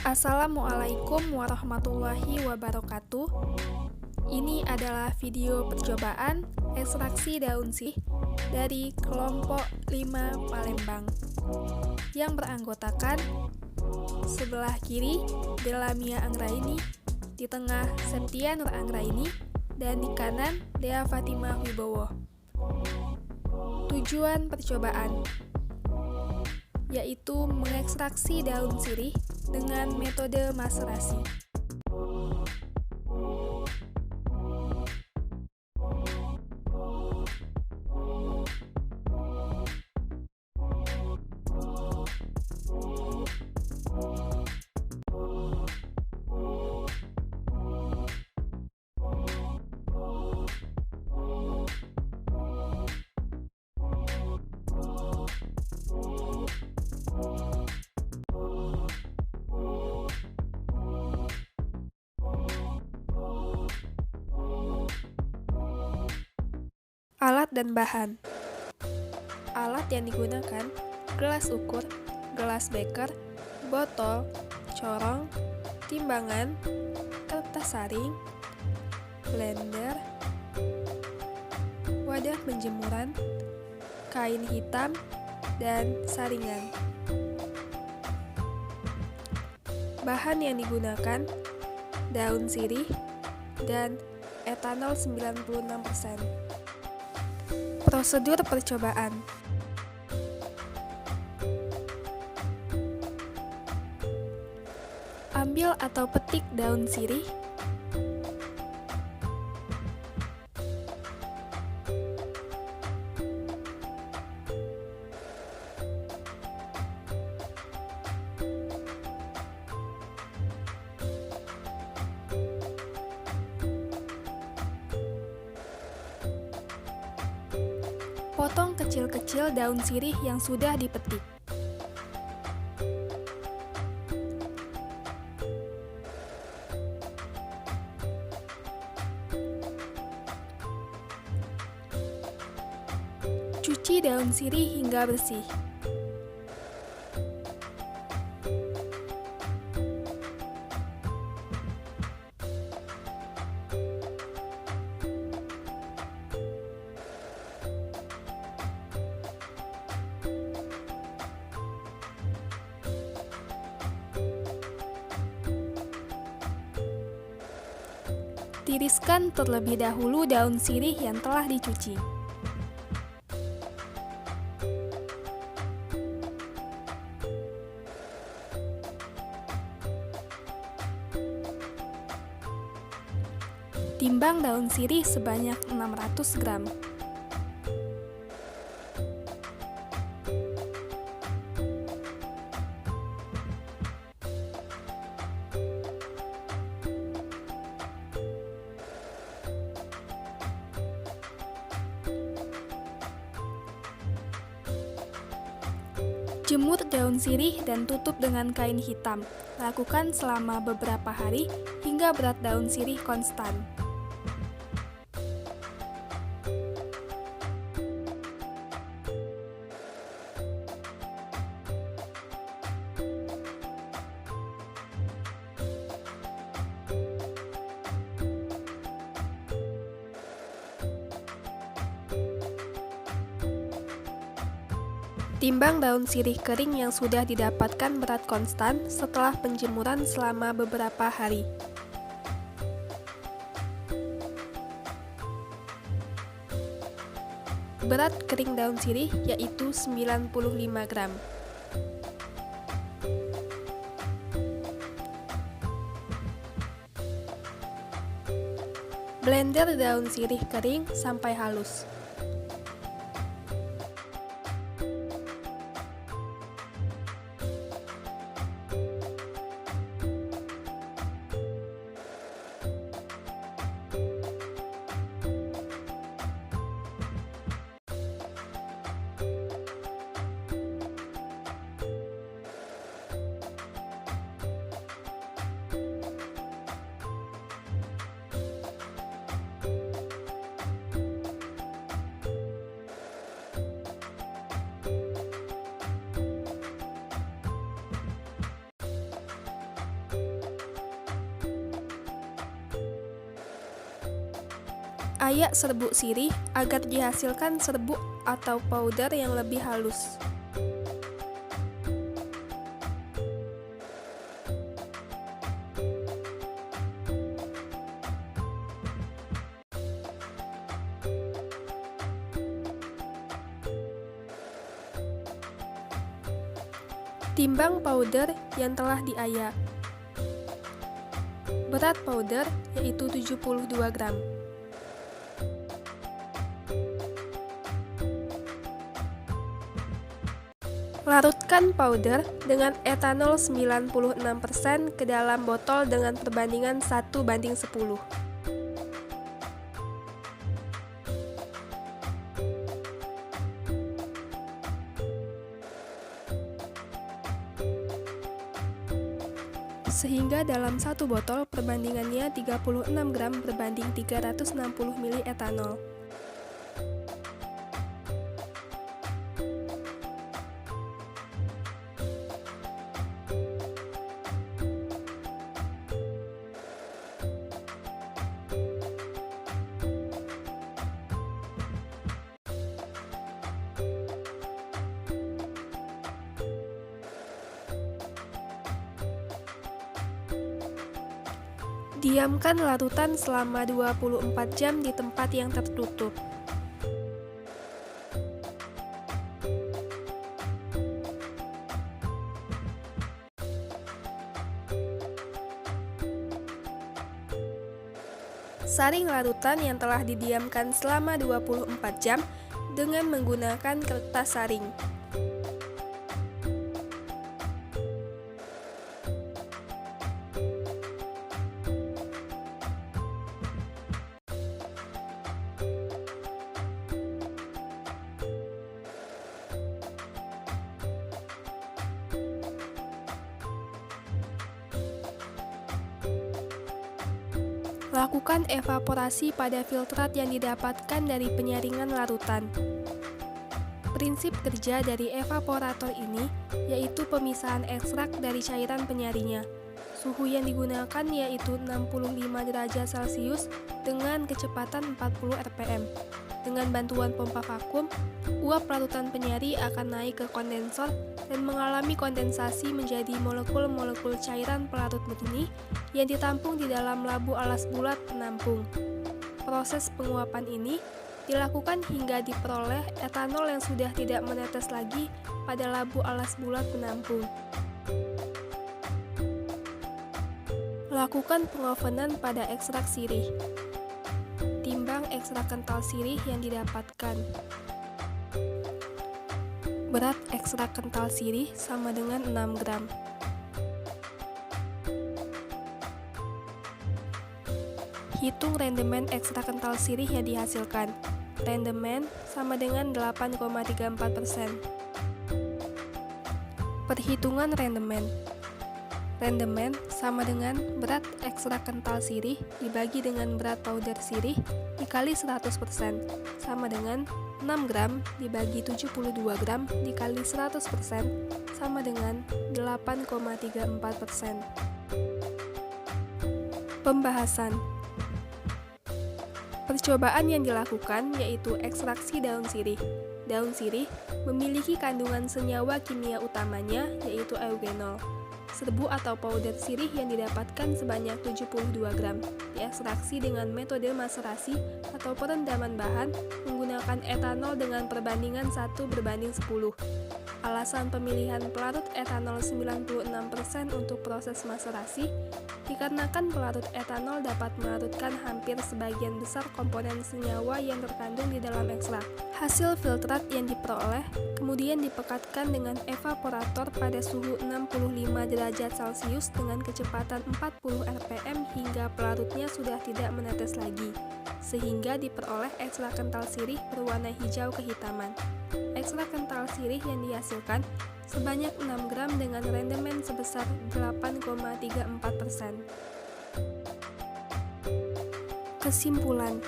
Assalamualaikum warahmatullahi wabarakatuh. Ini adalah video percobaan ekstraksi daun sirih dari kelompok 5 Palembang yang beranggotakan sebelah kiri Delamia Anggraini, di tengah Septia Nur Anggraini, dan di kanan Dea Fatimah Wibowo. Tujuan percobaan yaitu mengekstraksi daun sirih dengan metode maserasi. Alat dan bahan. Alat yang digunakan: gelas ukur, gelas beker, botol, corong, timbangan, kertas saring, blender, wadah penjemuran, kain hitam, dan saringan. Bahan yang digunakan: daun sirih dan etanol 96%. Prosedur percobaan. Ambil atau petik daun sirih. Potong kecil-kecil daun sirih yang sudah dipetik. Cuci daun sirih hingga bersih. Tiriskan terlebih dahulu daun sirih yang telah dicuci. Timbang daun sirih sebanyak 600 gram. Jemur daun sirih dan tutup dengan kain hitam. Lakukan selama beberapa hari hingga berat daun sirih konstan. Timbang daun sirih kering yang sudah didapatkan berat konstan setelah penjemuran selama beberapa hari. Berat kering daun sirih yaitu 95 gram. Blender daun sirih kering sampai halus. Ayak serbuk sirih agar dihasilkan serbuk atau powder yang lebih halus. Timbang powder yang telah diayak. Berat powder yaitu 72 gram. Larutkan powder dengan etanol 96% ke dalam botol dengan perbandingan 1:10. Sehingga dalam satu botol perbandingannya 36 gram berbanding 360 ml etanol. Diamkan larutan selama 24 jam di tempat yang tertutup. Saring larutan yang telah didiamkan selama 24 jam dengan menggunakan kertas saring. Lakukan evaporasi pada filtrat yang didapatkan dari penyaringan larutan. Prinsip kerja dari evaporator ini yaitu pemisahan ekstrak dari cairan penyaringnya. Suhu yang digunakan yaitu 65 derajat Celcius dengan kecepatan 40 rpm. Dengan bantuan pompa vakum, uap larutan penyari akan naik ke kondensor dan mengalami kondensasi menjadi molekul-molekul cairan pelarut benih yang ditampung di dalam labu alas bulat penampung. Proses penguapan ini dilakukan hingga diperoleh etanol yang sudah tidak menetes lagi pada labu alas bulat penampung. Lakukan pengovenan pada ekstrak sirih. Timbang ekstrak kental sirih yang didapatkan. Berat ekstrak kental sirih sama dengan 6 gram. Hitung rendemen ekstrak kental sirih yang dihasilkan. Rendemen sama dengan 8,34%. Perhitungan rendemen. Rendemen sama dengan berat ekstrak kental sirih dibagi dengan berat powder sirih dikali 100% sama dengan 6 gram dibagi 72 gram dikali 100% sama dengan 8,34%. Pembahasan. Percobaan yang dilakukan yaitu ekstraksi daun sirih. Daun sirih memiliki kandungan senyawa kimia utamanya yaitu eugenol. Serbuk atau powder sirih yang didapatkan sebanyak 72 gram, diekstraksi dengan metode maserasi atau perendaman bahan menggunakan etanol dengan perbandingan 1:10. Alasan pemilihan pelarut etanol 96% untuk proses maserasi dikarenakan pelarut etanol dapat melarutkan hampir sebagian besar komponen senyawa yang terkandung di dalam ekstrak. Hasil filtrat yang diperoleh kemudian dipekatkan dengan evaporator pada suhu 65 derajat Celcius dengan kecepatan 40 rpm hingga pelarutnya sudah tidak menetes lagi, sehingga diperoleh ekstrak kental sirih berwarna hijau kehitaman. Ekstrak kental sirih yang dihasilkan sebanyak 6 gram dengan rendemen sebesar 8,34%. Kesimpulan.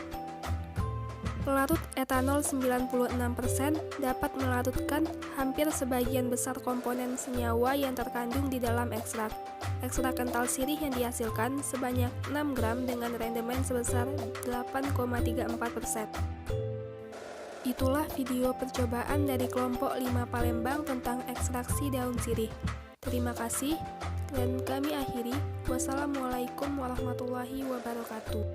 Pelarut etanol 96% dapat melarutkan hampir sebagian besar komponen senyawa yang terkandung di dalam ekstrak. Ekstrak kental sirih yang dihasilkan sebanyak 6 gram dengan rendemen sebesar 8,34%. Itulah video percobaan dari kelompok 5 Palembang tentang ekstraksi daun sirih. Terima kasih, dan kami akhiri. Wassalamualaikum warahmatullahi wabarakatuh.